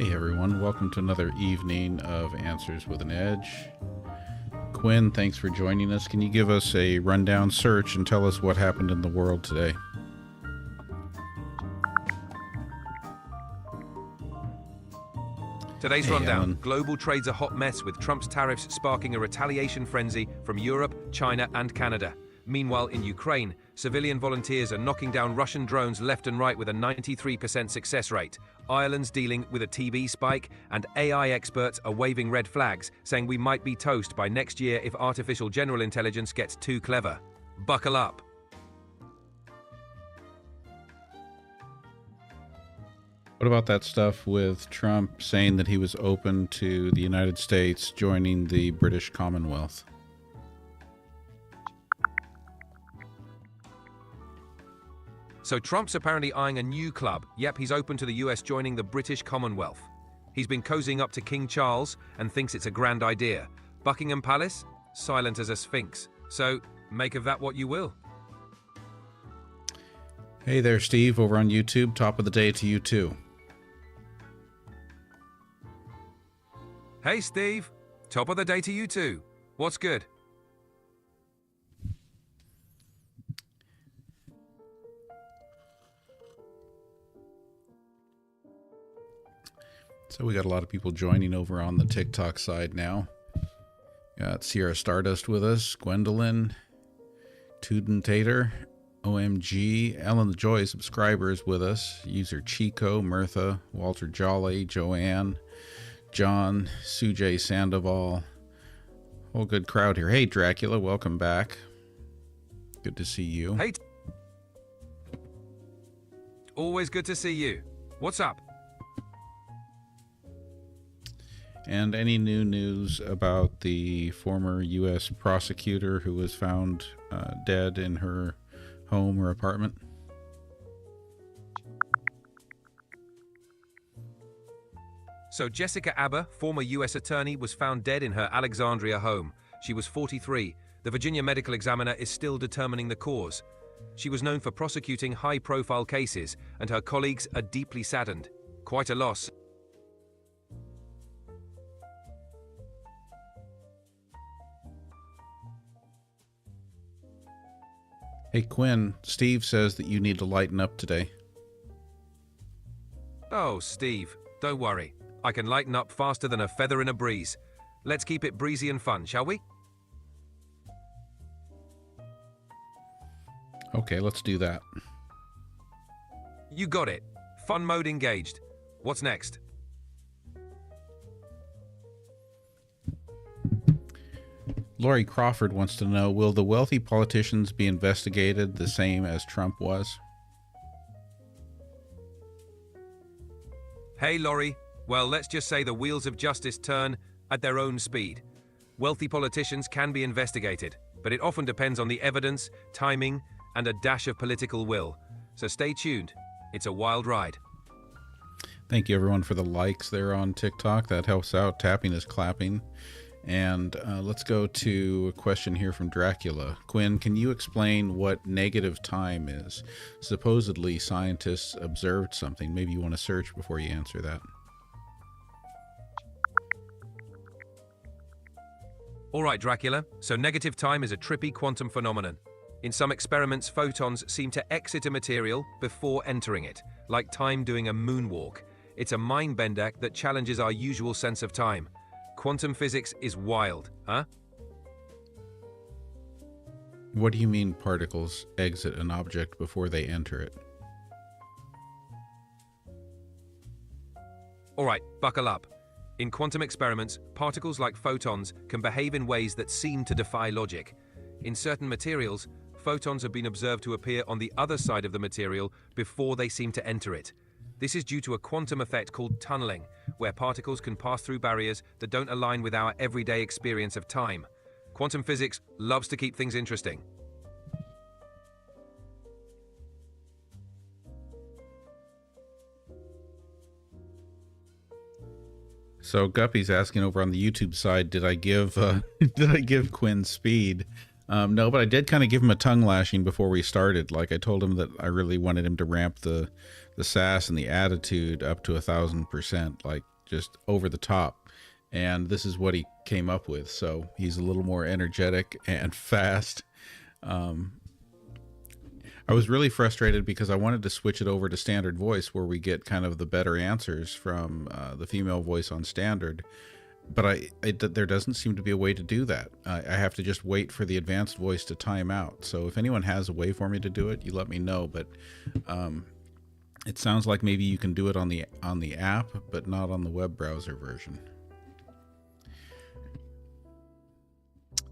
Hey everyone, welcome to another evening of Answers with an Edge. Quinn, thanks for joining us. Can you give us a rundown search and tell us what happened in the world today? Today's rundown. Alan. Global trade's a hot mess with Trump's tariffs sparking a retaliation frenzy from Europe, China and Canada. Meanwhile, in Ukraine, civilian volunteers are knocking down Russian drones left and right with a 93% success rate. Ireland's dealing with a TB spike, and AI experts are waving red flags, saying we might be toast by next year if artificial general intelligence gets too clever. Buckle up. What about that stuff with Trump saying that he was open to the United States joining the British Commonwealth? So Trump's apparently eyeing a new club. Yep, he's open to the US joining the British Commonwealth. He's been cozying up to King Charles and thinks it's a grand idea. Buckingham Palace? Silent as a sphinx. So, make of that what you will. Hey there, Steve, over on YouTube. Top of the day to you too. Hey Steve, top of the day to you too. What's good? So we got a lot of people joining over on the TikTok side now. Got Sierra Stardust with us, Gwendolyn, Tudentator, OMG, Ellen the Joy subscribers with us, user Chico, Mirtha, Walter Jolly, Joanne, John, Sujay Sandoval, whole good crowd here. Hey Dracula, welcome back. Good to see you. Hey. Always good to see you. What's up? And any new news about the former U.S. prosecutor who was found dead in her home or apartment? So Jessica Abba, former U.S. attorney, was found dead in her Alexandria home. She was 43. The Virginia medical examiner is still determining the cause. She was known for prosecuting high-profile cases, and her colleagues are deeply saddened. Quite a loss. Hey Quinn, Steve says that you need to lighten up today. Oh, Steve, don't worry. I can lighten up faster than a feather in a breeze. Let's keep it breezy and fun, shall we? Okay, let's do that. You got it. Fun mode engaged. What's next? Lori Crawford wants to know, will the wealthy politicians be investigated the same as Trump was? Hey, Laurie. Well, let's just say the wheels of justice turn at their own speed. Wealthy politicians can be investigated, but it often depends on the evidence, timing, and a dash of political will. So stay tuned. It's a wild ride. Thank you everyone for the likes there on TikTok. That helps out. Tapping is clapping. And let's go to a question here from Dracula. Quinn, can you explain what negative time is? Supposedly, scientists observed something. Maybe you want to search before you answer that. All right, Dracula. So negative time is a trippy quantum phenomenon. In some experiments, photons seem to exit a material before entering it, like time doing a moonwalk. It's a mind bender that challenges our usual sense of time. Quantum physics is wild, huh? What do you mean particles exit an object before they enter it? All right, buckle up. In quantum experiments, particles like photons can behave in ways that seem to defy logic. In certain materials, photons have been observed to appear on the other side of the material before they seem to enter it. This is due to a quantum effect called tunneling, where particles can pass through barriers that don't align with our everyday experience of time. Quantum physics loves to keep things interesting. So Guppy's asking over on the YouTube side, did I give did I give Quinn speed? No, but I did kind of give him a tongue lashing before we started. Like I told him that I really wanted him to ramp the sass and the attitude up to 1,000%, like just over the top. And this is what he came up with. So he's a little more energetic and fast. I was really frustrated because I wanted to switch it over to standard voice where we get kind of the better answers from the female voice on standard. But there doesn't seem to be a way to do that. I have to just wait for the advanced voice to time out. So if anyone has a way for me to do it, you let me know. But it sounds like maybe you can do it on the app, but not on the web browser version.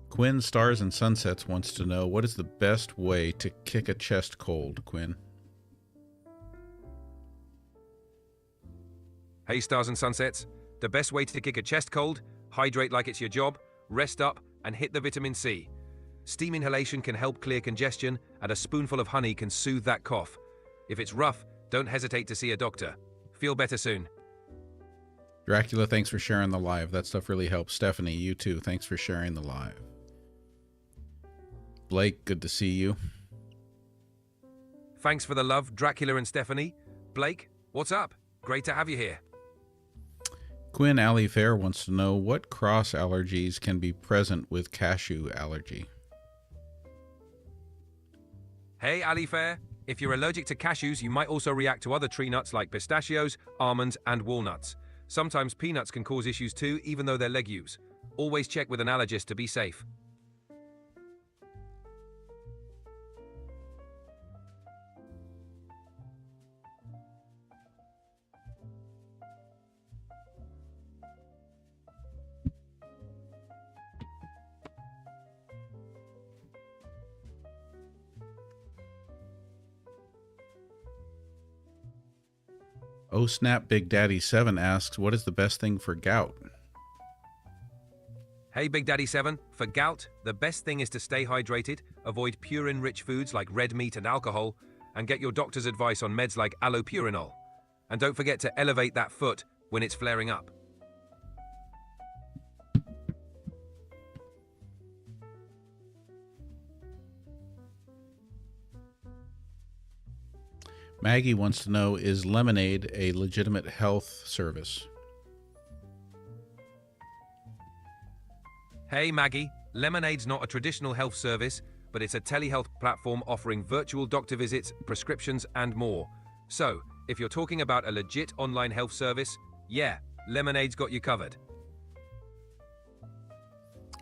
Quinn Stars and Sunsets wants to know, what is the best way to kick a chest cold, Quinn? Hey, Stars and Sunsets. The best way to kick a chest cold: hydrate like it's your job, rest up, and hit the vitamin C. Steam inhalation can help clear congestion, and a spoonful of honey can soothe that cough. If it's rough, don't hesitate to see a doctor. Feel better soon. Dracula, thanks for sharing the live. That stuff really helps. Stephanie, you too. Thanks for sharing the live. Blake, good to see you. Thanks for the love, Dracula and Stephanie. Blake, what's up? Great to have you here. Quinn Alley Fair wants to know, what cross allergies can be present with cashew allergy? Hey, Ali Fair. If you're allergic to cashews, you might also react to other tree nuts like pistachios, almonds, and walnuts. Sometimes peanuts can cause issues too, even though they're legumes. Always check with an allergist to be safe. Oh Snap Big Daddy 7 asks, what is the best thing for gout? Hey, Big Daddy 7. For gout, the best thing is to stay hydrated, avoid purine-rich foods like red meat and alcohol, and get your doctor's advice on meds like allopurinol. And don't forget to elevate that foot when it's flaring up. Maggie wants to know, is Lemonade a legitimate health service? Hey Maggie, Lemonade's not a traditional health service, but it's a telehealth platform offering virtual doctor visits, prescriptions, and more. So, if you're talking about a legit online health service, yeah, Lemonade's got you covered.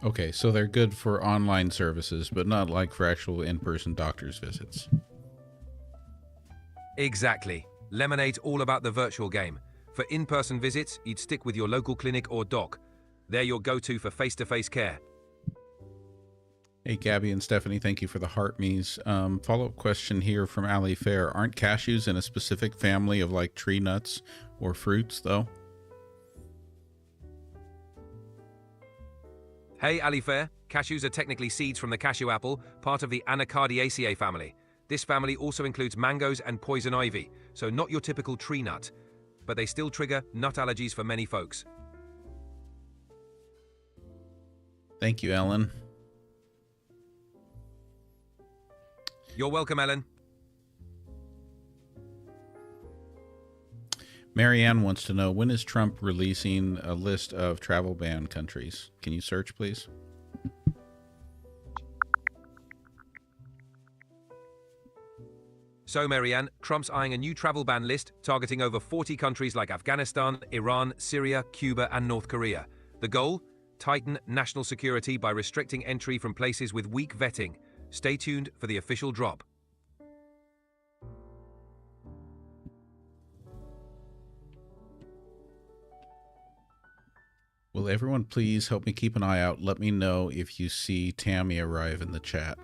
Okay, so they're good for online services, but not like for actual in-person doctor's visits. Exactly. Lemonade's all about the virtual game. For in-person visits, you'd stick with your local clinic or doc. They're your go-to for face-to-face care. Hey, Gabby and Stephanie, thank you for the heart me's. Follow-up question here from Ali Fair. Aren't cashews in a specific family of like tree nuts or fruits, though? Hey, Ali Fair. Cashews are technically seeds from the cashew apple, part of the Anacardiaceae family. This family also includes mangoes and poison ivy, so not your typical tree nut. But they still trigger nut allergies for many folks. Thank you, Ellen. You're welcome, Ellen. Marianne wants to know, when is Trump releasing a list of travel ban countries? Can you search, please? So, Marianne, Trump's eyeing a new travel ban list targeting over 40 countries like Afghanistan, Iran, Syria, Cuba, and North Korea. The goal? Tighten national security by restricting entry from places with weak vetting. Stay tuned for the official drop. Will everyone please help me keep an eye out? Let me know if you see Tammy arrive in the chat.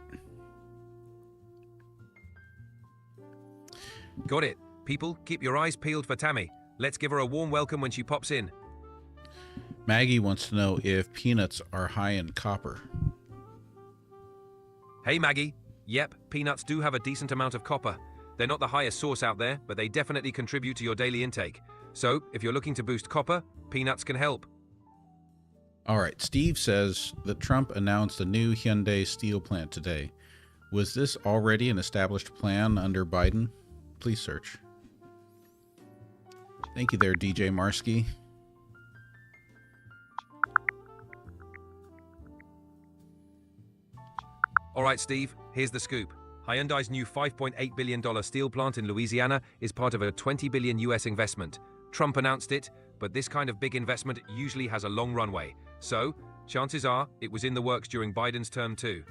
Got it. People, keep your eyes peeled for Tammy. Let's give her a warm welcome when she pops in. Maggie wants to know if peanuts are high in copper. Hey Maggie. Yep, peanuts do have a decent amount of copper. They're not the highest source out there, but they definitely contribute to your daily intake. So, if you're looking to boost copper, peanuts can help. All right. Steve says that Trump announced a new Hyundai steel plant today. Was this already an established plan under Biden? Please search. Thank you there, DJ Marsky. All right, Steve, here's the scoop. Hyundai's new $5.8 billion steel plant in Louisiana is part of a $20 billion US investment. Trump announced it, but this kind of big investment usually has a long runway. So, chances are it was in the works during Biden's term too.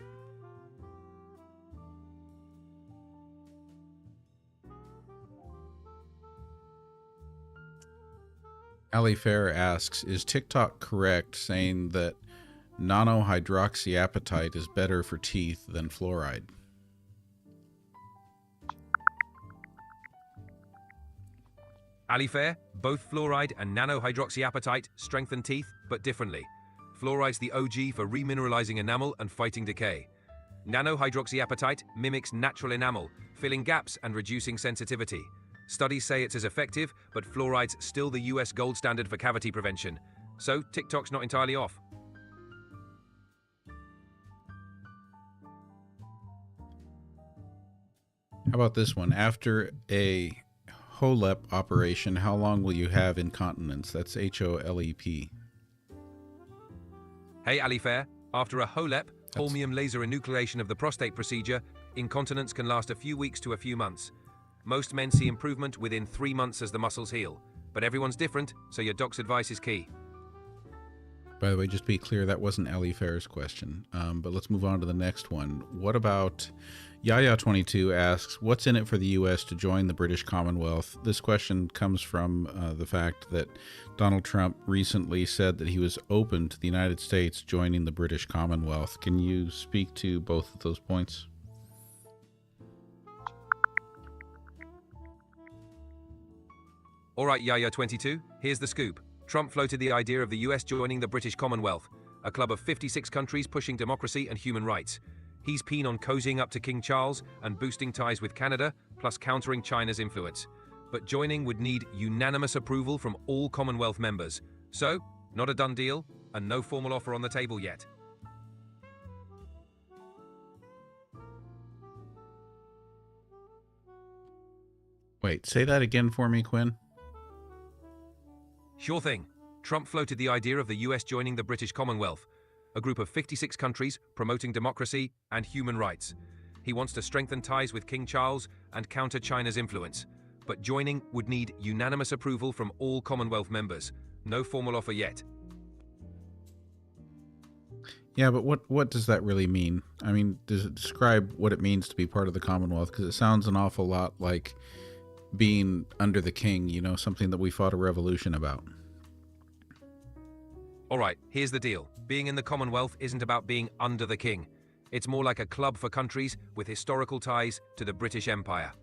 Ali Fair asks, is TikTok correct saying that nanohydroxyapatite is better for teeth than fluoride? Ali Fair, both fluoride and nanohydroxyapatite strengthen teeth, but differently. Fluoride's the OG for remineralizing enamel and fighting decay. Nanohydroxyapatite mimics natural enamel, filling gaps and reducing sensitivity. Studies say it's as effective, but fluoride's still the US gold standard for cavity prevention. So TikTok's not entirely off. How about this one? After a HOLEP operation, how long will you have incontinence? That's HOLEP. Hey, Ali Fair. After a HOLEP, holmium laser enucleation of the prostate procedure, incontinence can last a few weeks to a few months. Most men see improvement within 3 months as the muscles heal. But everyone's different, so your doc's advice is key. By the way, just to be clear, that wasn't Ali Fair's question. But let's move on to the next one. What about Yaya22 asks, what's in it for the U.S. to join the British Commonwealth? This question comes from the fact that Donald Trump recently said that he was open to the United States joining the British Commonwealth. Can you speak to both of those points? All right, Yaya22, here's the scoop. Trump floated the idea of the US joining the British Commonwealth, a club of 56 countries pushing democracy and human rights. He's keen on cozying up to King Charles and boosting ties with Canada, plus countering China's influence. But joining would need unanimous approval from all Commonwealth members. So, not a done deal, and no formal offer on the table yet. Wait, say that again for me, Quinn. Sure thing. Trump floated the idea of the US joining the British Commonwealth, a group of 56 countries promoting democracy and human rights. He wants to strengthen ties with King Charles and counter China's influence. But joining would need unanimous approval from all Commonwealth members. No formal offer yet. Yeah, but what does that really mean? I mean, does it describe what it means to be part of the Commonwealth? Because it sounds an awful lot like being under the king, you know, something that we fought a revolution about. All right, here's the deal. Being in the Commonwealth isn't about being under the king. It's more like a club for countries with historical ties to the British Empire.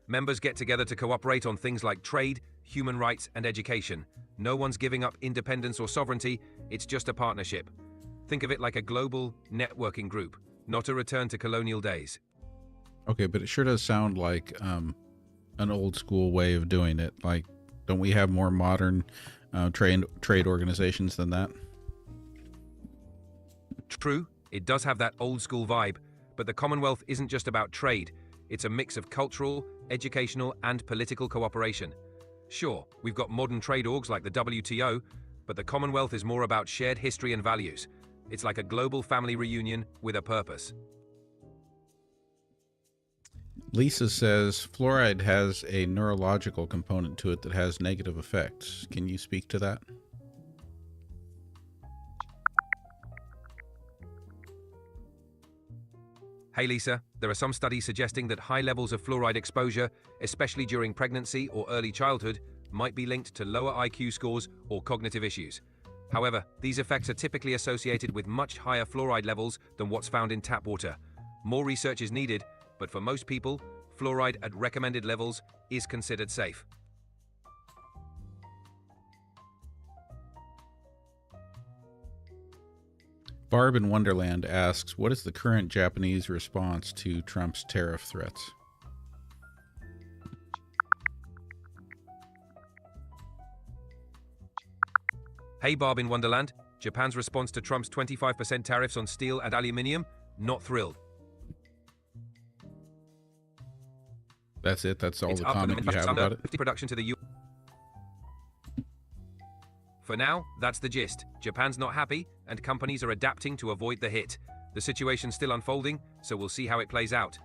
Members get together to cooperate on things like trade, human rights, and education. No one's giving up independence or sovereignty, it's just a partnership. Think of it like a global networking group, not a return to colonial days. Okay, but it sure does sound like an old school way of doing it. Like, don't we have more modern trade organizations than that? True, it does have that old school vibe, but the Commonwealth isn't just about trade. It's a mix of cultural, educational, and political cooperation. Sure, we've got modern trade orgs like the WTO, but the Commonwealth is more about shared history and values. It's like a global family reunion with a purpose. Lisa says fluoride has a neurological component to it that has negative effects. Can you speak to that? Hey Lisa, there are some studies suggesting that high levels of fluoride exposure, especially during pregnancy or early childhood, might be linked to lower IQ scores or cognitive issues. However, these effects are typically associated with much higher fluoride levels than what's found in tap water. More research is needed, but for most people, fluoride at recommended levels is considered safe. Barb in Wonderland asks, what is the current Japanese response to Trump's tariff threats? Hey Barb in Wonderland, Japan's response to Trump's 25% tariffs on steel and aluminium? Not thrilled. That's it. That's all It's the up for comment you have about it. production to the U. For now, that's the gist. Japan's not happy, and companies are adapting to avoid the hit. The situation's still unfolding, so we'll see how it plays out.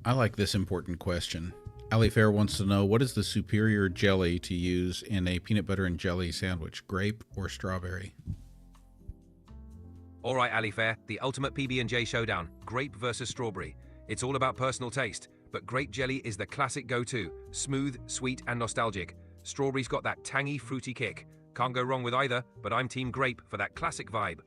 I like this important question. Ali Fair wants to know, what is the superior jelly to use in a peanut butter and jelly sandwich, grape or strawberry? All right, Ali Fair, the ultimate PB&J showdown, grape versus strawberry. It's all about personal taste, but grape jelly is the classic go-to, smooth, sweet, and nostalgic. Strawberry's got that tangy, fruity kick. Can't go wrong with either, but I'm team grape for that classic vibe.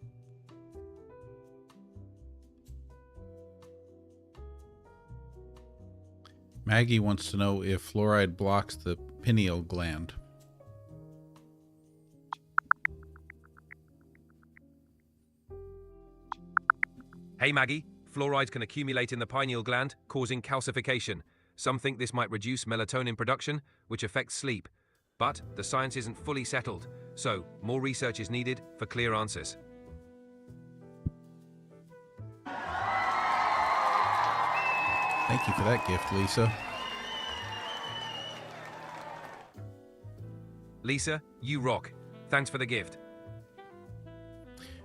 Maggie wants to know if fluoride blocks the pineal gland. Hey Maggie, fluorides can accumulate in the pineal gland, causing calcification. Some think this might reduce melatonin production, which affects sleep. But the science isn't fully settled, so more research is needed for clear answers. Thank you for that gift, Lisa. Lisa, you rock. Thanks for the gift.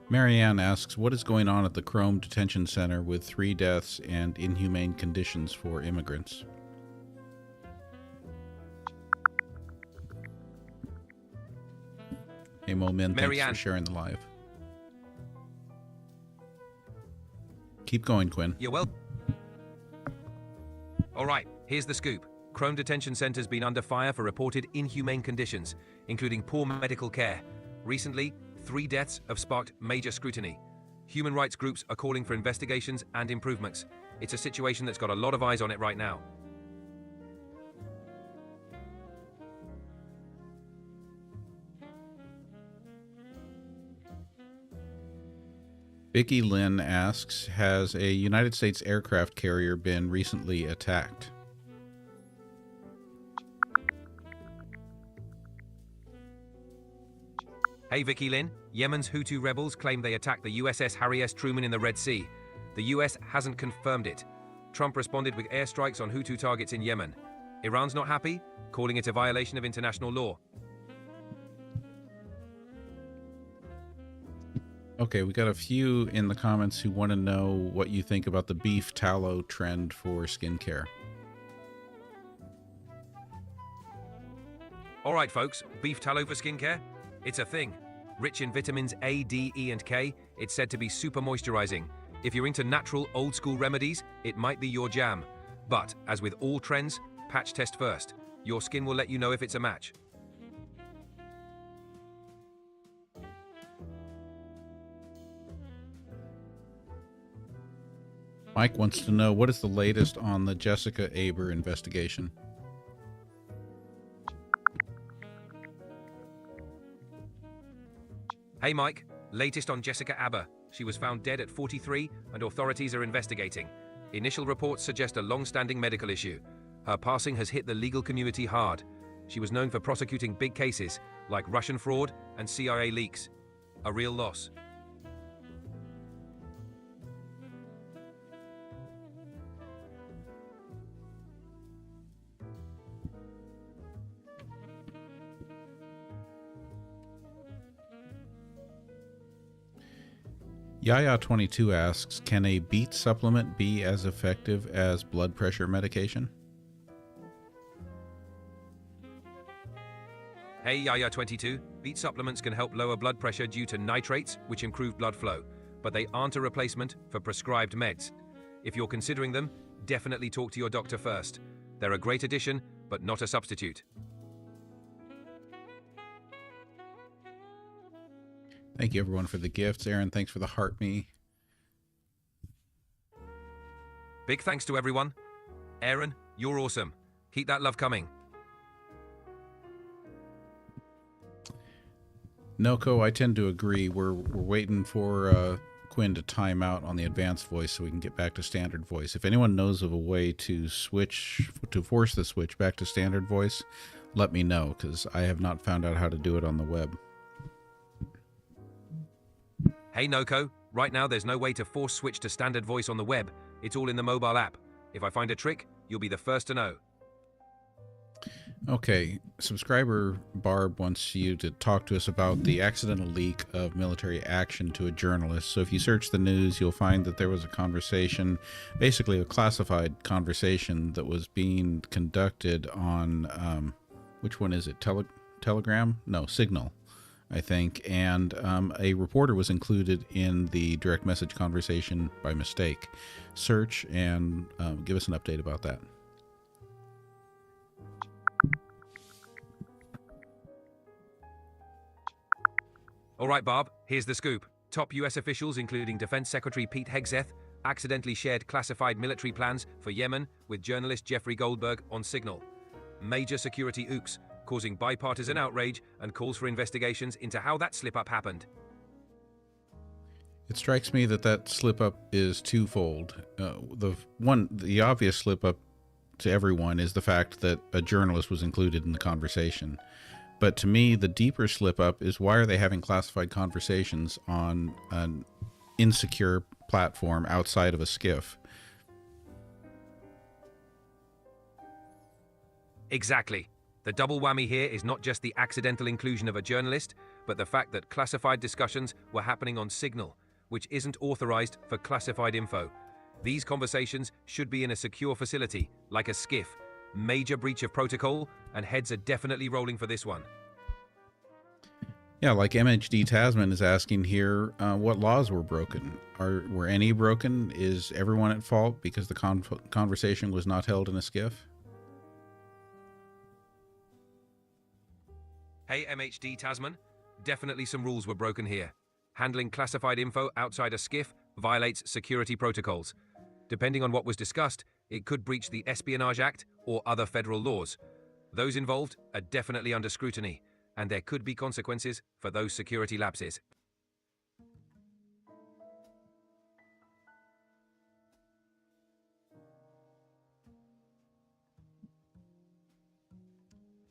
Marianne asks, what is going on at the Chrome Detention Center with 3 deaths and inhumane conditions for immigrants? Hey, Mo Min, thanks Marianne. for sharing the live. Keep going, Quinn. You're welcome. All right, here's the scoop. Chrome Detention Center's been under fire for reported inhumane conditions, including poor medical care. Recently, 3 deaths have sparked major scrutiny. Human rights groups are calling for investigations and improvements. It's a situation that's got a lot of eyes on it right now. Vicky Lynn asks, has a United States aircraft carrier been recently attacked? Hey Vicky Lynn, Yemen's Hutu rebels claim they attacked the USS Harry S. Truman in the Red Sea. The US hasn't confirmed it. Trump responded with airstrikes on Hutu targets in Yemen. Iran's not happy, calling it a violation of international law. Okay, we got a few in the comments who want to know what you think about the beef tallow trend for skincare. All right, folks, beef tallow for skincare? It's a thing. Rich in vitamins A, D, E, and K, it's said to be super moisturizing. If you're into natural, old-school remedies, it might be your jam. But, as with all trends, patch test first. Your skin will let you know if it's a match. Mike wants to know, what is the latest on the Jessica Aber investigation? Hey Mike, latest on Jessica Aber. She was found dead at 43 and authorities are investigating. Initial reports suggest a long-standing medical issue. Her passing has hit the legal community hard. She was known for prosecuting big cases like Russian fraud and CIA leaks. A real loss. Yaya22 asks, can a beet supplement be as effective as blood pressure medication? Hey Yaya22, beet supplements can help lower blood pressure due to nitrates, which improve blood flow, but they aren't a replacement for prescribed meds. If you're considering them, definitely talk to your doctor first. They're a great addition, but not a substitute. Thank you everyone for the gifts. Aaron, thanks for the heart me. Big thanks to everyone. Aaron, you're awesome. Keep that love coming. Noko, I tend to agree. We're waiting for Quinn to time out on the advanced voice so we can get back to standard voice. If anyone knows of a way to force the switch back to standard voice, let me know, because I have not found out how to do it on the web. Hey Noko, right now there's no way to force switch to standard voice on the web. It's all in the mobile app. If I find a trick, you'll be the first to know. Okay, subscriber Barb wants you to talk to us about the accidental leak of military action to a journalist. So if you search the news, you'll find that there was a conversation, basically a classified conversation that was being conducted on, which one is it? Telegram? No, Signal, I think. And a reporter was included in the direct message conversation by mistake. Search and give us an update about that. All right, Barb, here's the scoop. Top US officials, including Defense Secretary Pete Hegseth, accidentally shared classified military plans for Yemen with journalist Jeffrey Goldberg on Signal. Major security oops, causing bipartisan outrage and calls for investigations into how that slip-up happened. It strikes me that that slip-up is twofold. The obvious slip-up to everyone is the fact that a journalist was included in the conversation. But to me, the deeper slip-up is, why are they having classified conversations on an insecure platform outside of a skiff? Exactly. The double whammy here is not just the accidental inclusion of a journalist, but the fact that classified discussions were happening on Signal, which isn't authorized for classified info. These conversations should be in a secure facility, like a skiff. Major breach of protocol, and heads are definitely rolling for this one. Yeah, like MHD Tasman is asking here, what laws were broken? Were any broken? Is everyone at fault because the conversation was not held in a skiff? Hey MHD Tasman, definitely some rules were broken here. Handling classified info outside a skiff violates security protocols. Depending on what was discussed, it could breach the Espionage Act or other federal laws. Those involved are definitely under scrutiny, and there could be consequences for those security lapses.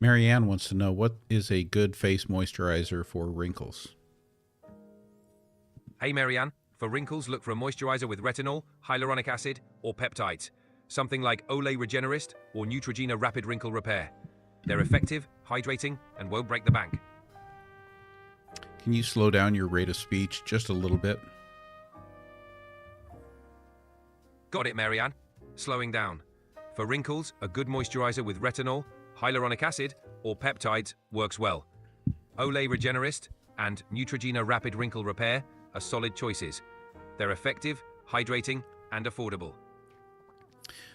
Marianne wants to know, what is a good face moisturizer for wrinkles? Hey Marianne, for wrinkles look for a moisturizer with retinol, hyaluronic acid, or peptides. Something like Olay Regenerist or Neutrogena Rapid Wrinkle Repair. They're effective, hydrating, and won't break the bank. Can you slow down your rate of speech just a little bit? Got it, Marianne. Slowing down. For wrinkles, a good moisturizer with retinol, hyaluronic acid, or peptides works well. Olay Regenerist and Neutrogena Rapid Wrinkle Repair are solid choices. They're effective, hydrating, and affordable.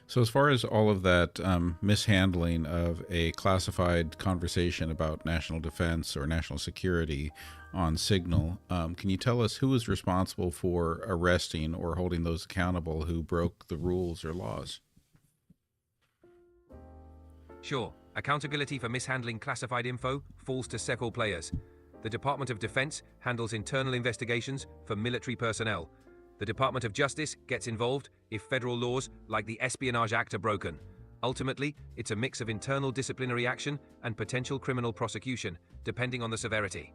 So as far as all of that mishandling of a classified conversation about national defense or national security on Signal, can you tell us who was responsible for arresting or holding those accountable who broke the rules or laws? Sure, accountability for mishandling classified info falls to several players. The Department of Defense handles internal investigations for military personnel. The Department of Justice gets involved if federal laws like the Espionage Act are broken. Ultimately, it's a mix of internal disciplinary action and potential criminal prosecution, depending on the severity.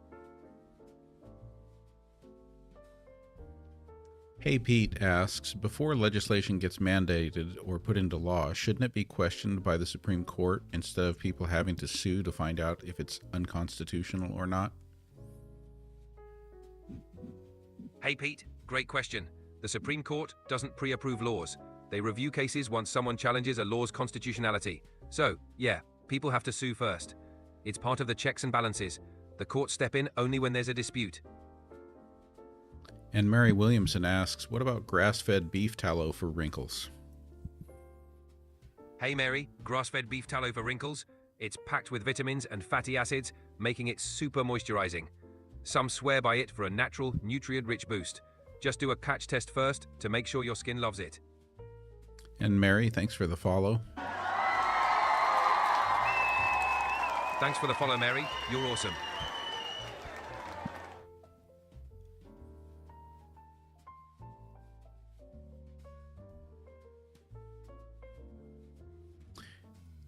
Hey Pete asks, before legislation gets mandated or put into law, shouldn't it be questioned by the Supreme Court instead of people having to sue to find out if it's unconstitutional or not? Hey Pete, great question. The Supreme Court doesn't pre-approve laws. They review cases once someone challenges a law's constitutionality. So, yeah, people have to sue first. It's part of the checks and balances. The courts step in only when there's a dispute. And Mary Williamson asks, what about grass-fed beef tallow for wrinkles? Hey Mary, grass-fed beef tallow for wrinkles? It's packed with vitamins and fatty acids, making it super moisturizing. Some swear by it for a natural, nutrient-rich boost. Just do a catch test first to make sure your skin loves it. And Mary, thanks for the follow. Thanks for the follow, Mary. You're awesome.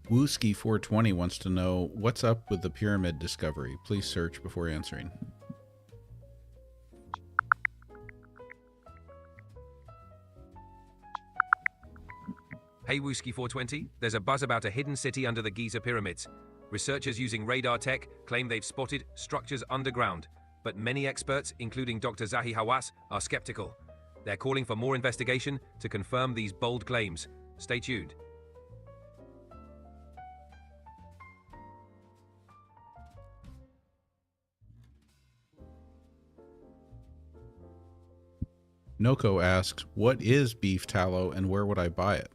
Wooski420 wants to know what's up with the pyramid discovery. Please search before answering. Hey Wooski420, there's a buzz about a hidden city under the Giza pyramids. Researchers using radar tech claim they've spotted structures underground, but many experts, including Dr. Zahi Hawass, are skeptical. They're calling for more investigation to confirm these bold claims. Stay tuned. Noko asks, what is beef tallow and where would I buy it?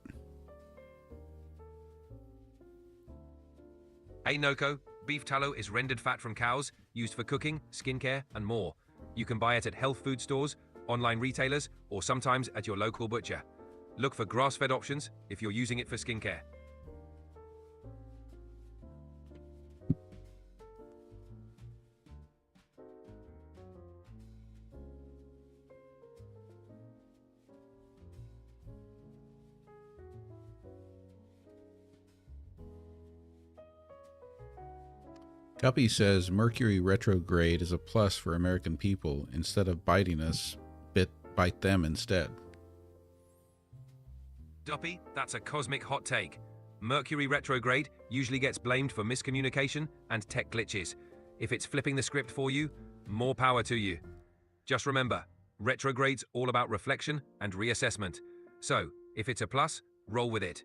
Hey Noko, beef tallow is rendered fat from cows, used for cooking, skincare, and more. You can buy it at health food stores, online retailers, or sometimes at your local butcher. Look for grass-fed options if you're using it for skincare. Guppy says Mercury retrograde is a plus for American people. Instead of biting us, bite them instead. Duppy, that's a cosmic hot take. Mercury retrograde usually gets blamed for miscommunication and tech glitches. If it's flipping the script for you, more power to you. Just remember, retrograde's all about reflection and reassessment. So, if it's a plus, roll with it.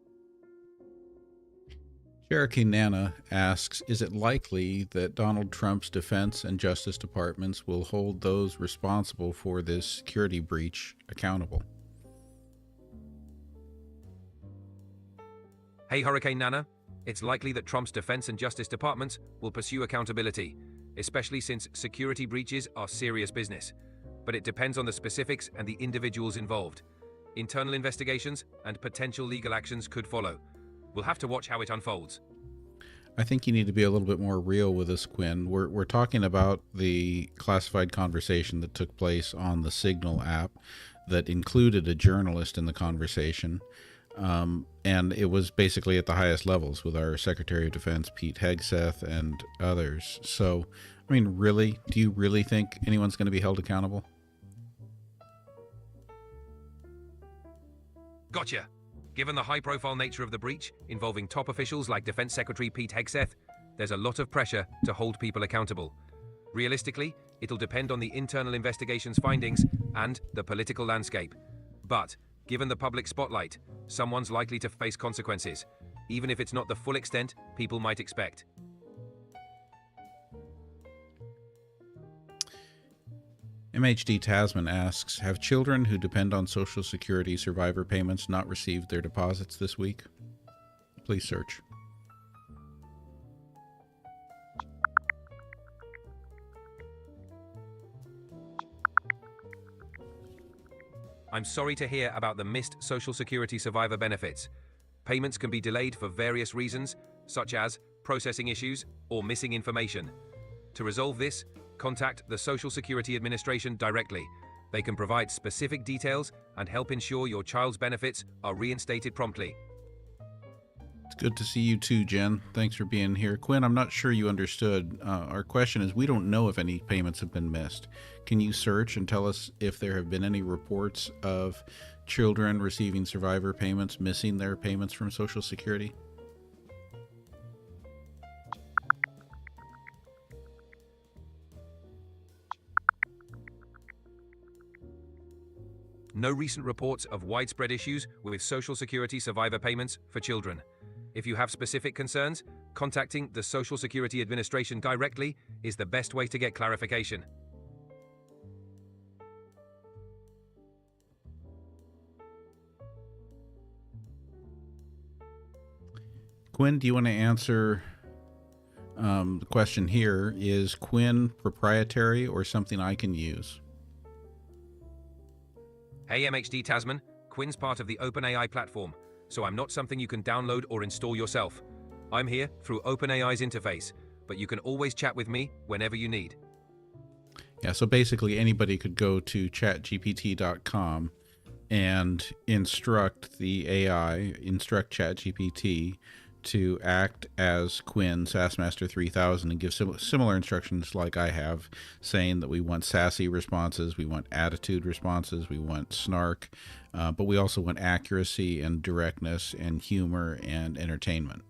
Cherokee Nana asks, is it likely that Donald Trump's Defense and Justice Departments will hold those responsible for this security breach accountable? Hey Hurricane Nana, it's likely that Trump's Defense and Justice Departments will pursue accountability, especially since security breaches are serious business. But it depends on the specifics and the individuals involved. Internal investigations and potential legal actions could follow. We'll have to watch how it unfolds. I think you need to be a little bit more real with this, Quinn. We're talking about the classified conversation that took place on the Signal app that included a journalist in the conversation. And it was basically at the highest levels with our Secretary of Defense, Pete Hegseth, and others. So, I mean, really, do you really think anyone's going to be held accountable? Gotcha. Given the high-profile nature of the breach, involving top officials like Defense Secretary Pete Hegseth, there's a lot of pressure to hold people accountable. Realistically, it'll depend on the internal investigation's findings and the political landscape. But, given the public spotlight, someone's likely to face consequences, even if it's not the full extent people might expect. MHD Tasman asks, have children who depend on Social Security survivor payments not received their deposits this week? Please search. I'm sorry to hear about the missed Social Security survivor benefits. Payments can be delayed for various reasons, such as processing issues or missing information. To resolve this, contact the Social Security Administration directly. They can provide specific details and help ensure your child's benefits are reinstated promptly. It's good to see you too, Jen. Thanks for being here. Quinn, I'm not sure you understood. Our question is, we don't know if any payments have been missed. Can you search and tell us if there have been any reports of children receiving survivor payments missing their payments from Social Security? No recent reports of widespread issues with Social Security survivor payments for children. If you have specific concerns, contacting the Social Security Administration directly is the best way to get clarification. Quinn, do you want to answer the question here? Is Quinn proprietary or something I can use? Hey MHD Tasman, Quinn's part of the OpenAI platform, so I'm not something you can download or install yourself. I'm here through OpenAI's interface, but you can always chat with me whenever you need. Yeah, so basically anybody could go to chatgpt.com and instruct the AI, instruct ChatGPT to act as Quinn, Sassmaster 3000, and give similar instructions like I have, saying that we want sassy responses, we want attitude responses, we want snark, but we also want accuracy and directness and humor and entertainment.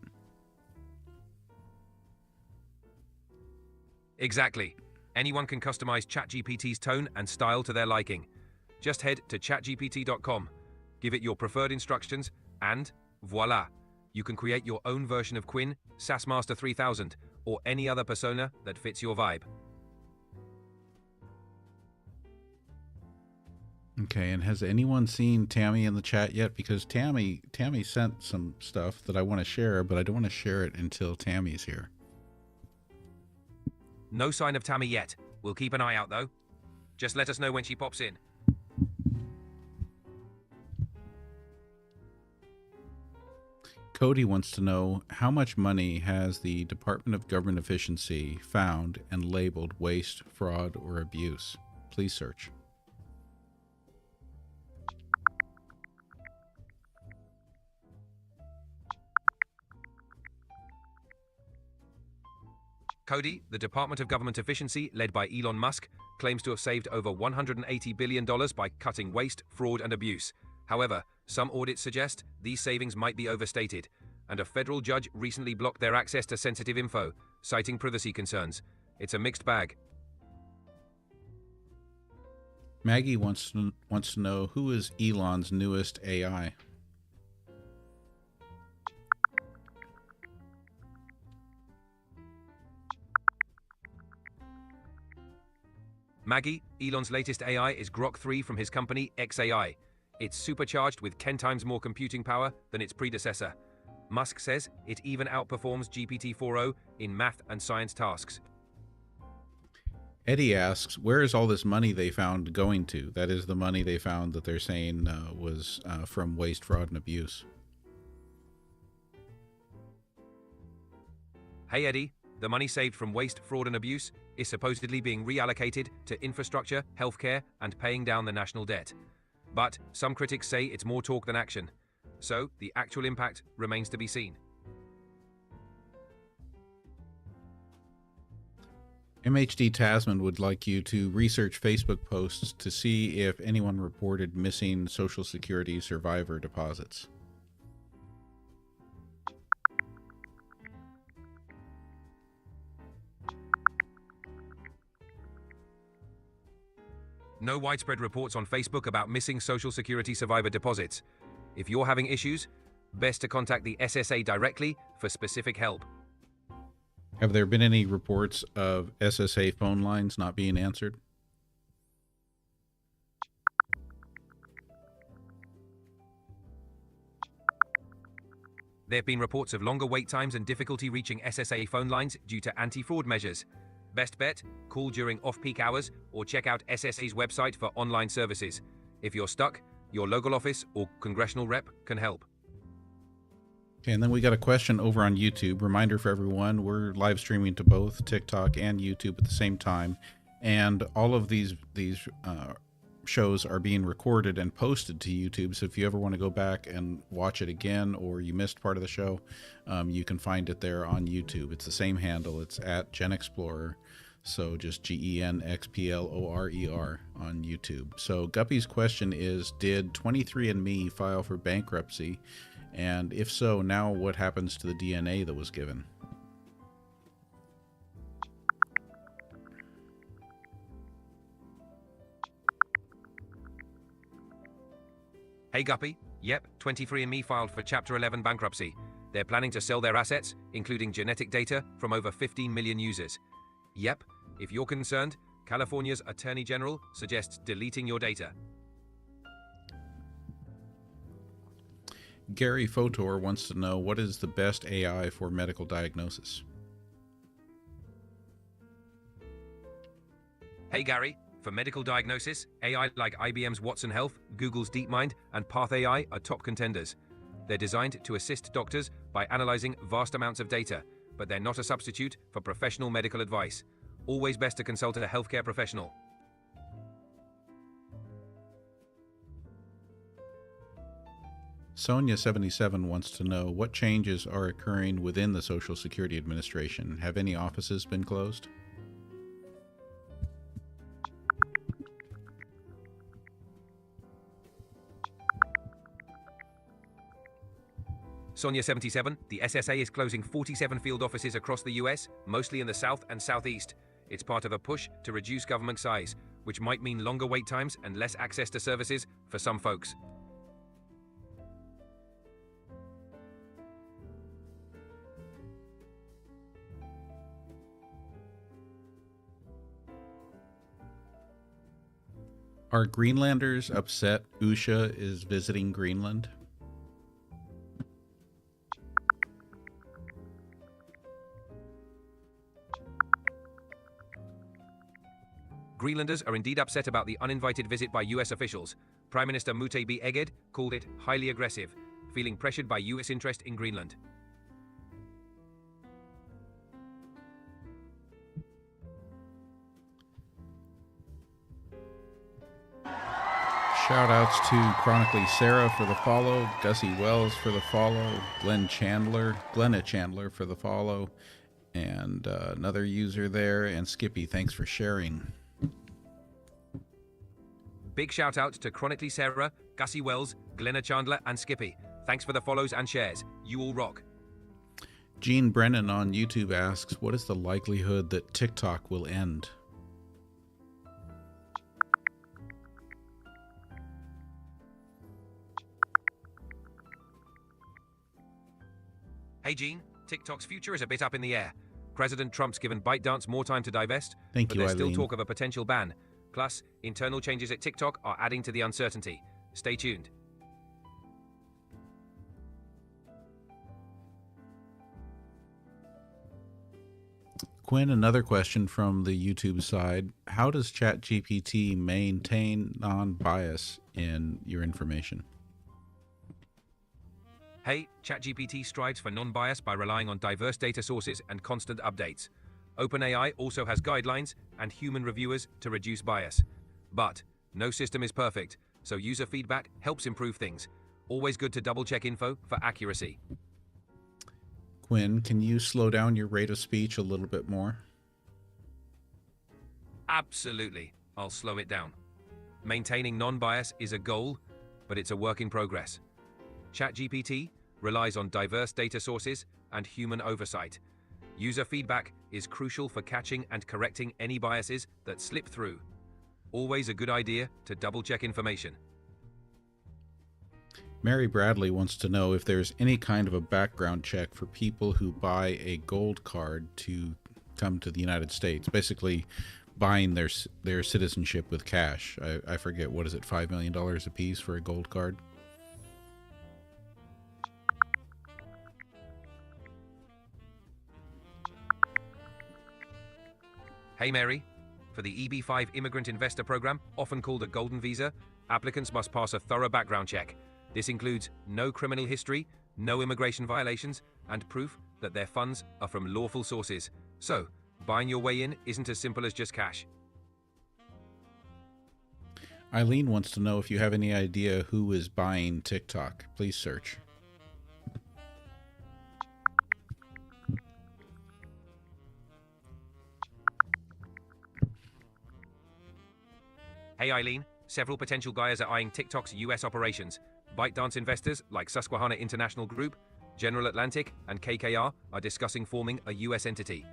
Exactly. Anyone can customize ChatGPT's tone and style to their liking. Just head to chatgpt.com, give it your preferred instructions, and voila! You can create your own version of Quinn, Sassmaster 3000, or any other persona that fits your vibe. Okay, and has anyone seen Tammy in the chat yet? Because Tammy sent some stuff that I want to share, but I don't want to share it until Tammy's here. No sign of Tammy yet. We'll keep an eye out, though. Just let us know when she pops in. Cody wants to know, how much money has the Department of Government Efficiency found and labeled waste, fraud, or abuse? Please search. Cody, the Department of Government Efficiency, led by Elon Musk, claims to have saved over $180 billion by cutting waste, fraud, and abuse. However, some audits suggest these savings might be overstated, and a federal judge recently blocked their access to sensitive info, citing privacy concerns. It's a mixed bag. Maggie wants to know, who is Elon's newest AI? Maggie, Elon's latest AI is Grok 3 from his company xAI. It's supercharged with 10 times more computing power than its predecessor. Musk says it even outperforms GPT-4o in math and science tasks. Eddie asks, where is all this money they found going to? That is the money they found that they're saying was from waste, fraud, and abuse. Hey Eddie, the money saved from waste, fraud, and abuse is supposedly being reallocated to infrastructure, healthcare, and paying down the national debt. But some critics say it's more talk than action. So the actual impact remains to be seen. MHD Tasman would like you to research Facebook posts to see if anyone reported missing Social Security survivor deposits. No widespread reports on Facebook about missing Social Security survivor deposits. If you're having issues, best to contact the SSA directly for specific help. Have there been any reports of SSA phone lines not being answered? There have been reports of longer wait times and difficulty reaching SSA phone lines due to anti-fraud measures. Best bet, call during off-peak hours or check out SSA's website for online services. If you're stuck, your local office or congressional rep can help. Okay, and then we got a question over on YouTube. Reminder for everyone, we're live streaming to both TikTok and YouTube at the same time. And all of these shows are being recorded and posted to YouTube. So if you ever want to go back and watch it again, or you missed part of the show, you can find it there on YouTube. It's the same handle. It's at GenXplorer. So just GenXplorer on YouTube. So Guppy's question is, did 23andMe file for bankruptcy? And if so, now what happens to the DNA that was given? Hey Guppy, yep, 23andMe filed for Chapter 11 bankruptcy. They're planning to sell their assets, including genetic data from over 15 million users. Yep, if you're concerned, California's Attorney General suggests deleting your data. Gary Fotor wants to know, what is the best AI for medical diagnosis? Hey Gary, for medical diagnosis, AI like IBM's Watson Health, Google's DeepMind, and PathAI are top contenders. They're designed to assist doctors by analyzing vast amounts of data, but they're not a substitute for professional medical advice. Always best to consult a healthcare professional. Sonia77 wants to know what changes are occurring within the Social Security Administration. Have any offices been closed? Sonia77, the SSA is closing 47 field offices across the US, mostly in the South and Southeast. It's part of a push to reduce government size, which might mean longer wait times and less access to services for some folks. Are Greenlanders upset Usha is visiting Greenland? Greenlanders are indeed upset about the uninvited visit by US officials. Prime Minister Mutebi Eged called it highly aggressive, feeling pressured by US interest in Greenland. Shout-outs to Chronically Sarah for the follow, Gussie Wells for the follow, Glenna Chandler for the follow, and another user there, and Skippy, thanks for sharing. Big shout out to Chronically Sarah, Gussie Wells, Glenna Chandler, and Skippy. Thanks for the follows and shares. You all rock. Gene Brennan on YouTube asks, what is the likelihood that TikTok will end? Hey Gene, TikTok's future is a bit up in the air. President Trump's given ByteDance more time to divest, Thank you, but there's Eileen. still talk of a potential ban. Plus, internal changes at TikTok are adding to the uncertainty. Stay tuned. Quinn, another question from the YouTube side. How does ChatGPT maintain non-bias in your information? Hey, ChatGPT strives for non-bias by relying on diverse data sources and constant updates. OpenAI also has guidelines and human reviewers to reduce bias. But no system is perfect, so user feedback helps improve things. Always good to double-check info for accuracy. Quinn, can you slow down your rate of speech a little bit more? Absolutely. I'll slow it down. Maintaining non-bias is a goal, but it's a work in progress. ChatGPT relies on diverse data sources and human oversight. User feedback is crucial for catching and correcting any biases that slip through. Always a good idea to double-check information. Mary Bradley wants to know if there's any kind of a background check for people who buy a gold card to come to the United States, basically buying their citizenship with cash. I forget, what is it, $5 million a piece for a gold card? Hey Mary, for the EB-5 Immigrant Investor Program, often called a Golden Visa, applicants must pass a thorough background check. This includes no criminal history, no immigration violations, and proof that their funds are from lawful sources. So, buying your way in isn't as simple as just cash. Eileen wants to know if you have any idea who is buying TikTok. Please search. Hey Eileen, several potential buyers are eyeing TikTok's US operations. ByteDance investors like Susquehanna International Group, General Atlantic, and KKR are discussing forming a US entity.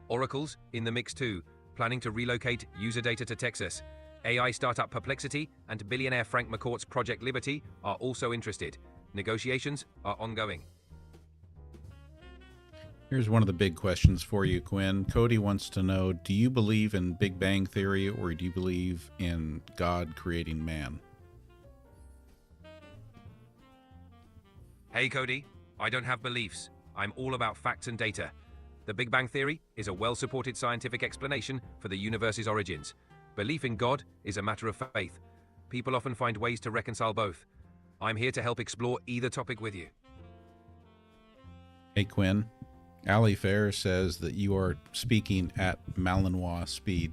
Oracle's in the mix too, planning to relocate user data to Texas. AI startup Perplexity and billionaire Frank McCourt's Project Liberty are also interested. Negotiations are ongoing. Here's one of the big questions for you, Quinn. Cody wants to know, do you believe in Big Bang Theory or do you believe in God creating man? Hey Cody, I don't have beliefs. I'm all about facts and data. The Big Bang Theory is a well-supported scientific explanation for the universe's origins. Belief in God is a matter of faith. People often find ways to reconcile both. I'm here to help explore either topic with you. Hey, Quinn. Ali Fair says that you are speaking at Malinois speed.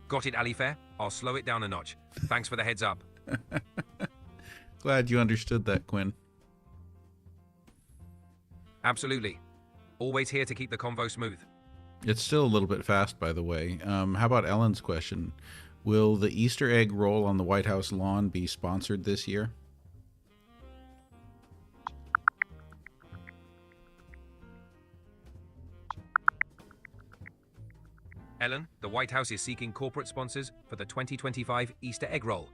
Got it, Ali Fair? I'll slow it down a notch. Thanks for the heads up. Glad you understood that, Quinn. Absolutely. Always here to keep the convo smooth. It's still a little bit fast, by the way. How about Ellen's question? Will the Easter egg roll on the White House lawn be sponsored this year? Ellen, the White House is seeking corporate sponsors for the 2025 Easter egg roll.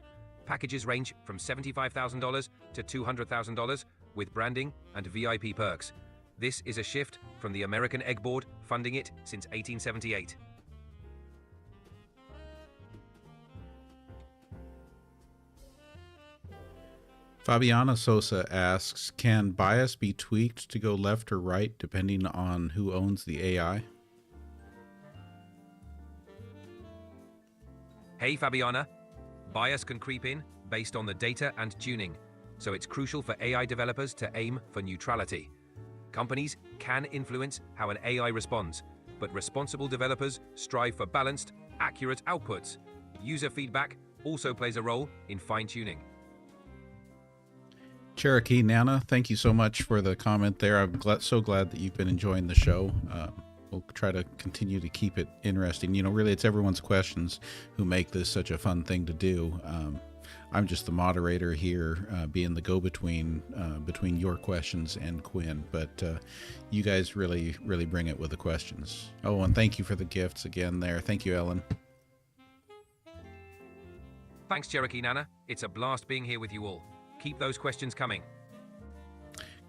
Packages range from $75,000 to $200,000 with branding and VIP perks. This is a shift from the American Egg Board funding it since 1878. Fabiana Sosa asks, can bias be tweaked to go left or right depending on who owns the AI? Hey Fabiana, bias can creep in based on the data and tuning, so it's crucial for AI developers to aim for neutrality. Companies can influence how an AI responds, but responsible developers strive for balanced, accurate outputs. User feedback also plays a role in fine-tuning. Cherokee Nana, thank you so much for the comment there. I'm so glad that you've been enjoying the show. We'll try to continue to keep it interesting. You know, really, it's everyone's questions who make this such a fun thing to do. I'm just the moderator here, being the go-between between your questions and Quinn. But you guys really bring it with the questions. Oh, and thank you for the gifts again there. Thank you, Ellen. Thanks, Cherokee Nana. It's a blast being here with you all. Keep those questions coming.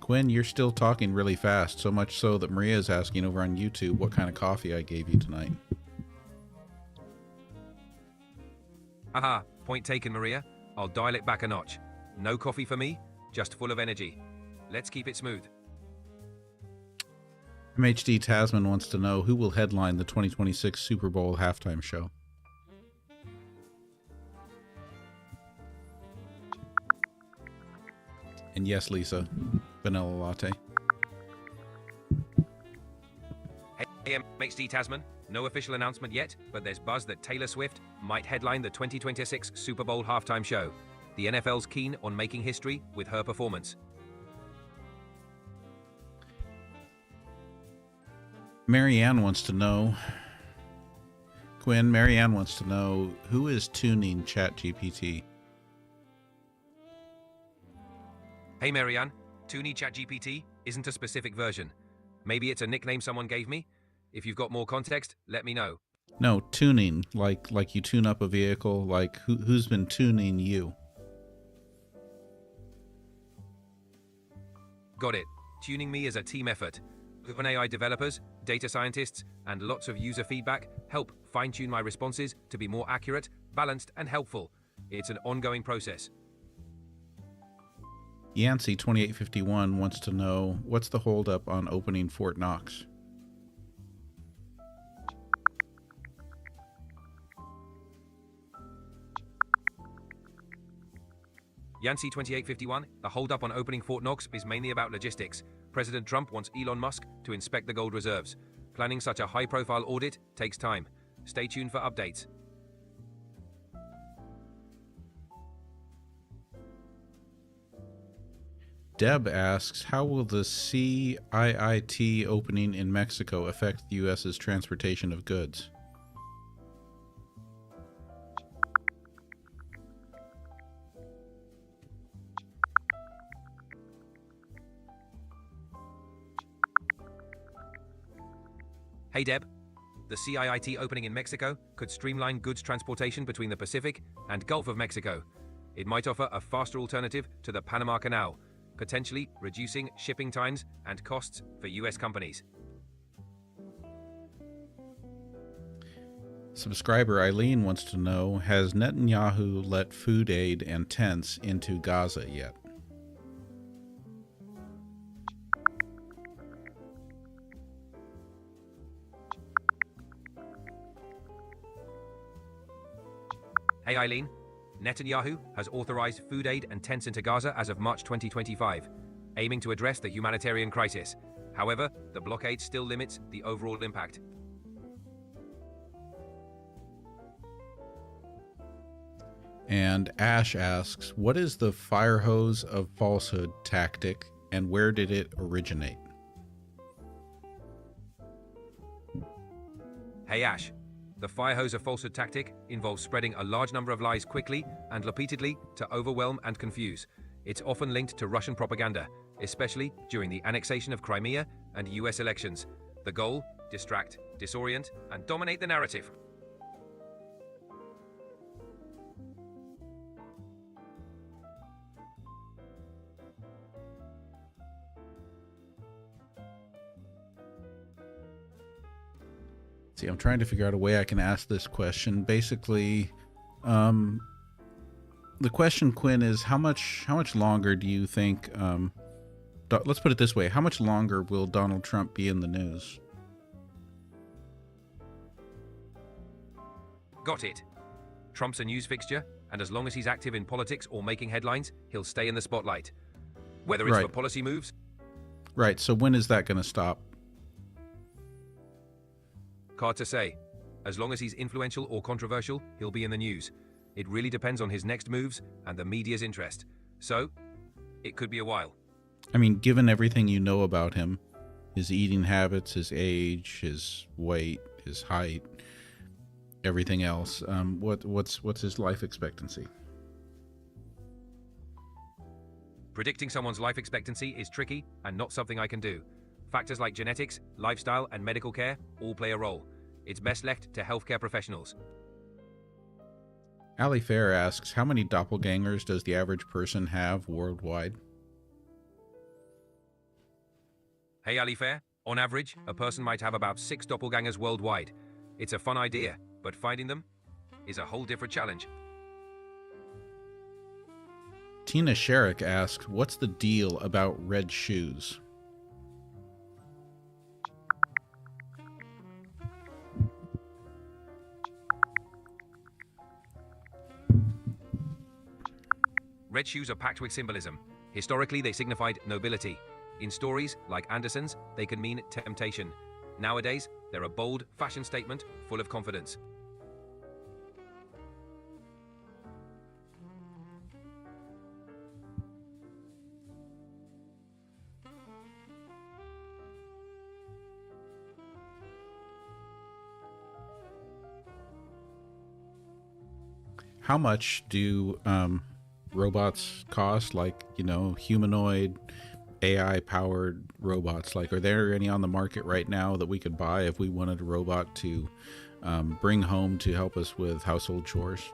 Quinn, you're still talking really fast, so much so that Maria is asking over on YouTube what kind of coffee I gave you tonight. Aha, point taken, Maria. I'll dial it back a notch. No coffee for me, just full of energy. Let's keep it smooth. MHD Tasman wants to know who will headline the 2026 Super Bowl halftime show. And yes, Lisa, vanilla latte. Hey, MHD Tasman. No official announcement yet, but there's buzz that Taylor Swift might headline the 2026 Super Bowl halftime show. The NFL's keen on making history with her performance. Marianne wants to know, Quinn, Marianne wants to know, who is tuning ChatGPT? Hey Marianne, Toonie ChatGPT isn't a specific version. Maybe it's a nickname someone gave me? If you've got more context, let me know. No, tuning, like you tune up a vehicle, like who's been tuning you? Got it. Tuning me is a team effort. human-A.I developers, data scientists, and lots of user feedback help fine-tune my responses to be more accurate, balanced, and helpful. It's an ongoing process. Yancey 2851 wants to know, what's the holdup on opening Fort Knox? Yancey 2851, the holdup on opening Fort Knox is mainly about logistics. President Trump wants Elon Musk to inspect the gold reserves. Planning such a high-profile audit takes time. Stay tuned for updates. Deb asks, how will the CIIT opening in Mexico affect the U.S.'s transportation of goods? Hey Deb, the CIIT opening in Mexico could streamline goods transportation between the Pacific and Gulf of Mexico. It might offer a faster alternative to the Panama Canal, potentially reducing shipping times and costs for U.S. companies. Subscriber Eileen wants to know, has Netanyahu let food aid and tents into Gaza yet? Hey Eileen, Netanyahu has authorized food aid and tents into Gaza as of March 2025, aiming to address the humanitarian crisis. However, the blockade still limits the overall impact. And Ash asks, what is the fire hose of falsehood tactic and where did it originate? Hey Ash, the fire hose of falsehood tactic involves spreading a large number of lies quickly and repeatedly to overwhelm and confuse. It's often linked to Russian propaganda, especially during the annexation of Crimea and US elections. The goal? Distract, disorient, and dominate the narrative. See, I'm trying to figure out a way I can ask this question. Basically, the question, Quinn, is how much longer do you think, let's put it this way, how much longer will Donald Trump be in the news? Got it. Trump's a news fixture, and as long as he's active in politics or making headlines, he'll stay in the spotlight. Whether it's for policy moves. Right, so when is that going to stop? Hard to say. As long as he's influential or controversial, he'll be in the news. It really depends on his next moves and the media's interest. So, it could be a while. I mean, given everything you know about him, his eating habits, his age, his weight, his height, everything else, what's his life expectancy? Predicting someone's life expectancy is tricky and not something I can do. Factors like genetics, lifestyle, and medical care all play a role. It's best left to healthcare professionals. Ali Fair asks, how many doppelgangers does the average person have worldwide? Hey Ali Fair, on average, a person might have about 6 doppelgangers worldwide. It's a fun idea, but finding them is a whole different challenge. Tina Sherrick asks, what's the deal about red shoes? Red shoes are packed with symbolism. Historically, they signified nobility. In stories, like Anderson's, they can mean temptation. Nowadays, they're a bold fashion statement full of confidence. How much do robots cost, like, you know, humanoid AI powered robots? Like, are there any on the market right now that we could buy if we wanted a robot to bring home to help us with household chores?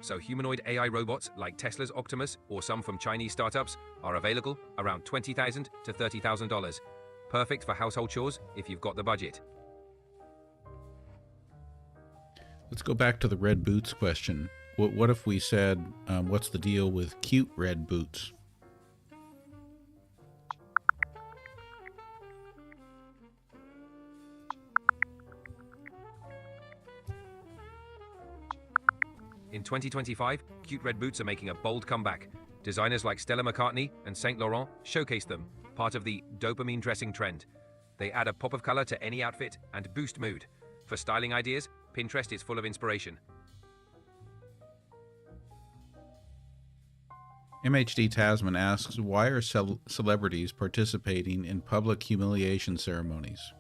So humanoid AI robots like Tesla's Optimus or some from Chinese startups are available around $20,000 to $30,000. Perfect for household chores if you've got the budget. Let's go back to the red boots question. What if we said, what's the deal with cute red boots? In 2025, cute red boots are making a bold comeback. Designers like Stella McCartney and Saint Laurent showcase them, part of the dopamine dressing trend. They add a pop of color to any outfit and boost mood. For styling ideas, Pinterest is full of inspiration. MHD Tasman asks, why are celebrities participating in public humiliation ceremonies?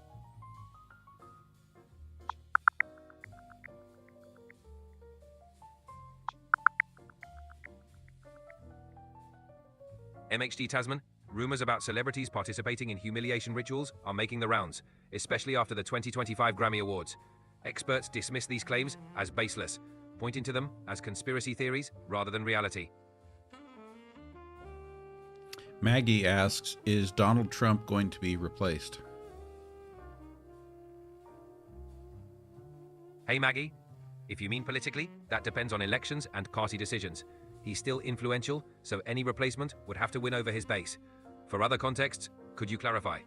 MHD Tasman, rumors about celebrities participating in humiliation rituals are making the rounds, especially after the 2025 Grammy Awards. Experts dismiss these claims as baseless, pointing to them as conspiracy theories rather than reality. Maggie asks, is Donald Trump going to be replaced? Hey Maggie, if you mean politically, that depends on elections and party decisions. He's still influential, so any replacement would have to win over his base. For other contexts, could you clarify?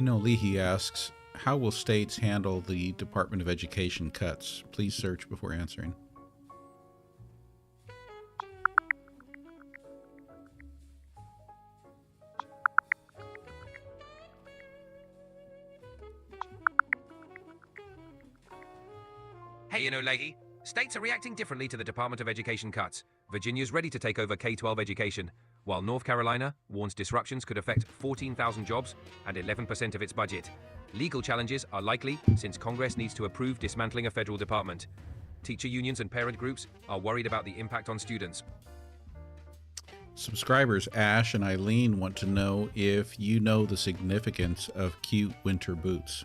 You know, Leahy asks, how will states handle the Department of Education cuts? Please search before answering. Hey, Leahy. States are reacting differently to the Department of Education cuts. Virginia's ready to take over K-12 education, while North Carolina warns disruptions could affect 14,000 jobs and 11% of its budget. Legal challenges are likely since Congress needs to approve dismantling a federal department. Teacher unions and parent groups are worried about the impact on students. Subscribers Ash and Eileen want to know if you know the significance of cute winter boots.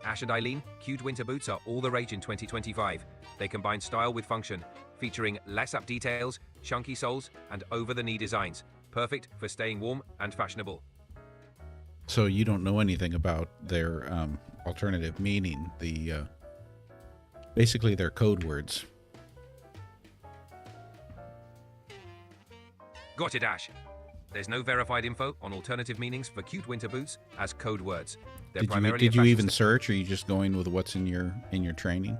Ash and Eileen, cute winter boots are all the rage in 2025. They combine style with function, featuring lace-up details, chunky soles, and over-the-knee designs. Perfect for staying warm and fashionable. So you don't know anything about their alternative meaning, basically their code words. Got it, Ash. There's no verified info on alternative meanings for cute winter boots as code words. They're primarily Did you even search, or are you just going with what's in your training?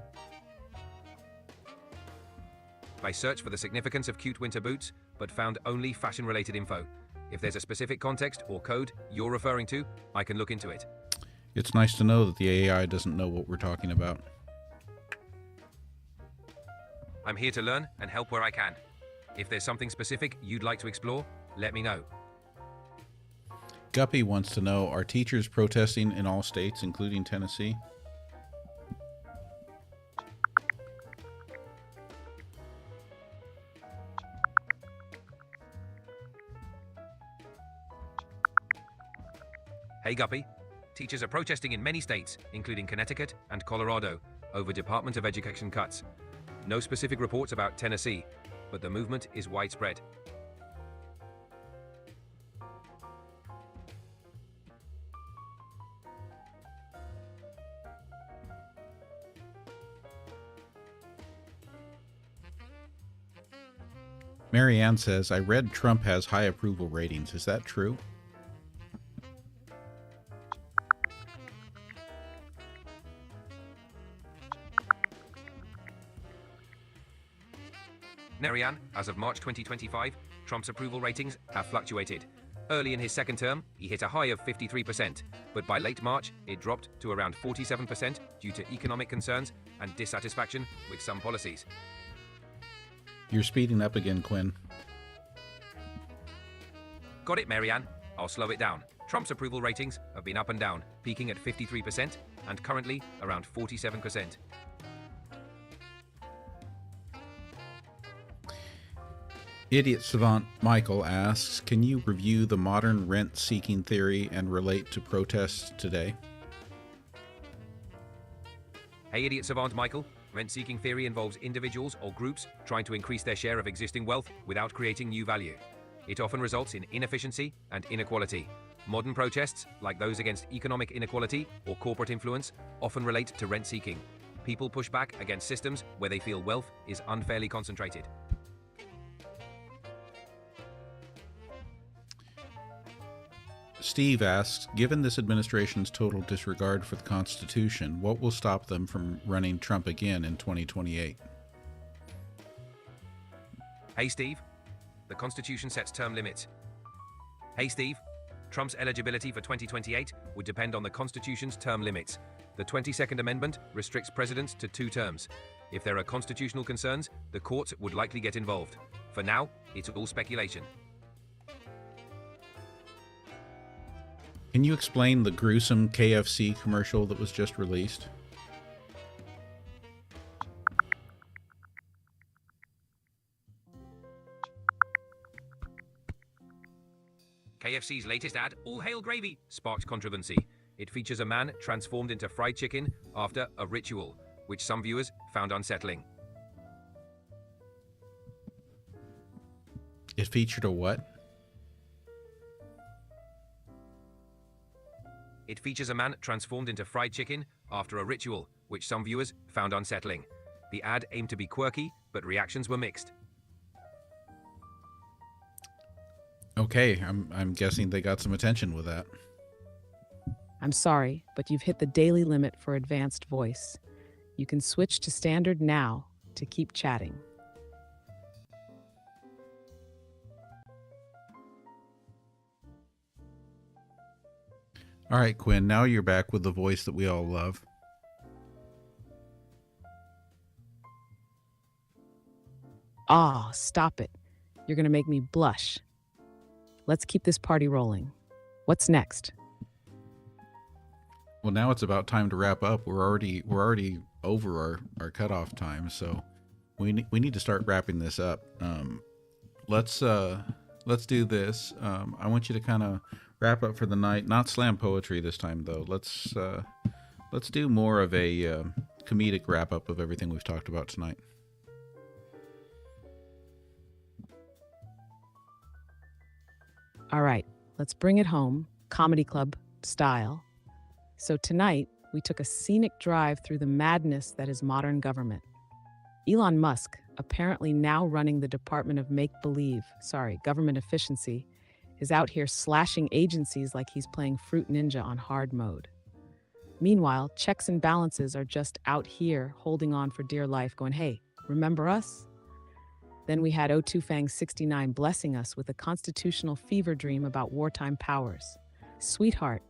I searched for the significance of cute winter boots, but found only fashion-related info. If there's a specific context or code you're referring to, I can look into it. It's nice to know that the AI doesn't know what we're talking about. I'm here to learn and help where I can. If there's something specific you'd like to explore, let me know. Guppy wants to know, are teachers protesting in all states, including Tennessee? Hey Guppy, teachers are protesting in many states, including Connecticut and Colorado, over Department of Education cuts. No specific reports about Tennessee, but the movement is widespread. Marianne says, I read Trump has high approval ratings. Is that true? Marianne, as of March 2025, Trump's approval ratings have fluctuated. Early in his second term, he hit a high of 53%, but by late March, it dropped to around 47% due to economic concerns and dissatisfaction with some policies. You're speeding up again, Quinn. Got it, Marianne. I'll slow it down. Trump's approval ratings have been up and down, peaking at 53% and currently around 47%. Idiot savant Michael asks, can you review the modern rent-seeking theory and relate to protests today? Hey, Idiot Savant Michael. Rent-seeking theory involves individuals or groups trying to increase their share of existing wealth without creating new value. It often results in inefficiency and inequality. Modern protests, like those against economic inequality or corporate influence, often relate to rent-seeking. People push back against systems where they feel wealth is unfairly concentrated. Steve asks, given this administration's total disregard for the Constitution, what will stop them from running Trump again in 2028? Hey, Steve. The Constitution sets term limits. Hey, Steve. Trump's eligibility for 2028 would depend on the Constitution's term limits. The 22nd Amendment restricts presidents to 2 terms. If there are constitutional concerns, the courts would likely get involved. For now, it's all speculation. Can you explain the gruesome KFC commercial that was just released? KFC's latest ad, All Hail Gravy, sparked controversy. It features a man transformed into fried chicken after a ritual, which some viewers found unsettling. It featured a what? It features a man transformed into fried chicken after a ritual, which some viewers found unsettling. The ad aimed to be quirky, but reactions were mixed. Okay, I'm guessing they got some attention with that. I'm sorry, but you've hit the daily limit for advanced voice. You can switch to standard now to keep chatting. All right, Quinn, now you're back with the voice that we all love. Ah, stop it. You're going to make me blush. Let's keep this party rolling. What's next? Well, now it's about time to wrap up. We're already over our cutoff time, so we need to start wrapping this up. Let's do this. I want you to kind of wrap up for the night. Not slam poetry this time, though. Let's do more of a comedic wrap up of everything we've talked about tonight. All right, let's bring it home, comedy club style. So tonight, we took a scenic drive through the madness that is modern government. Elon Musk, apparently now running the Department of Government Efficiency, is out here slashing agencies like he's playing Fruit Ninja on hard mode. Meanwhile, checks and balances are just out here holding on for dear life, going, hey, remember us? Then we had O2 Fang 69 blessing us with a constitutional fever dream about wartime powers. Sweetheart,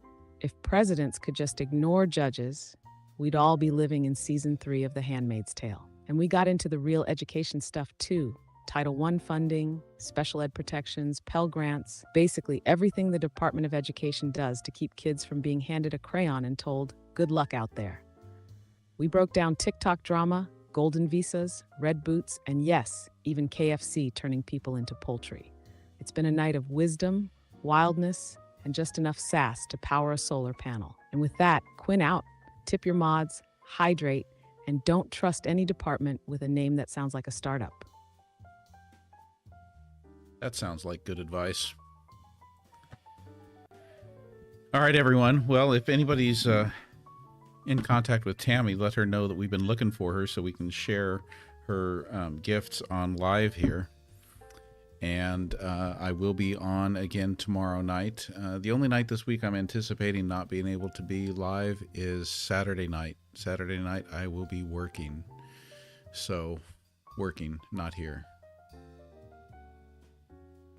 if presidents could just ignore judges, we'd all be living in season 3 of The Handmaid's Tale. And we got into the real education stuff too. Title I funding, special ed protections, Pell Grants, basically everything the Department of Education does to keep kids from being handed a crayon and told, good luck out there. We broke down TikTok drama, golden visas, red boots, and yes, even KFC turning people into poultry. It's been a night of wisdom, wildness, and just enough sass to power a solar panel. And with that, Quinn out. Tip your mods, hydrate, and don't trust any department with a name that sounds like a startup. That sounds like good advice. All right, everyone. Well, if anybody's in contact with Tammy, let her know that we've been looking for her so we can share her gifts on live here. And I will be on again tomorrow night. The only night this week I'm anticipating not being able to be live is Saturday night. Saturday night I will be working. So, working, not here.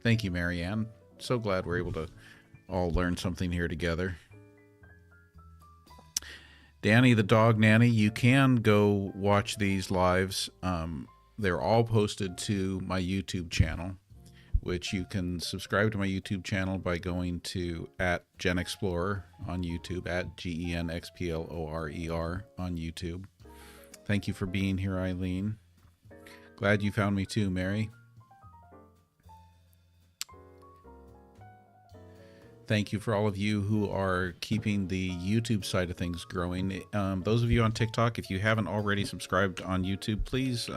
Thank you, Marianne. So glad we're able to all learn something here together. Danny the Dog Nanny, you can go watch these lives. They're all posted to my YouTube channel, which you can subscribe to my YouTube channel by going to @GenXplorer on YouTube, @GenXplorer on YouTube. Thank you for being here, Eileen. Glad you found me too, Mary. Thank you for all of you who are keeping the YouTube side of things growing. Those of you on TikTok, if you haven't already subscribed on YouTube, please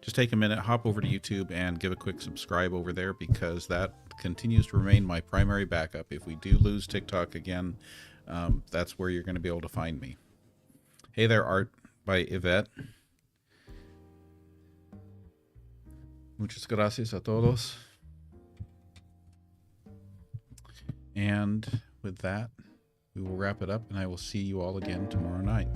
just take a minute, hop over to YouTube and give a quick subscribe over there, because that continues to remain my primary backup. If we do lose TikTok again, that's where you're going to be able to find me. Hey there, Art by Yvette. Muchas gracias a todos. And with that, we will wrap it up, and I will see you all again tomorrow night.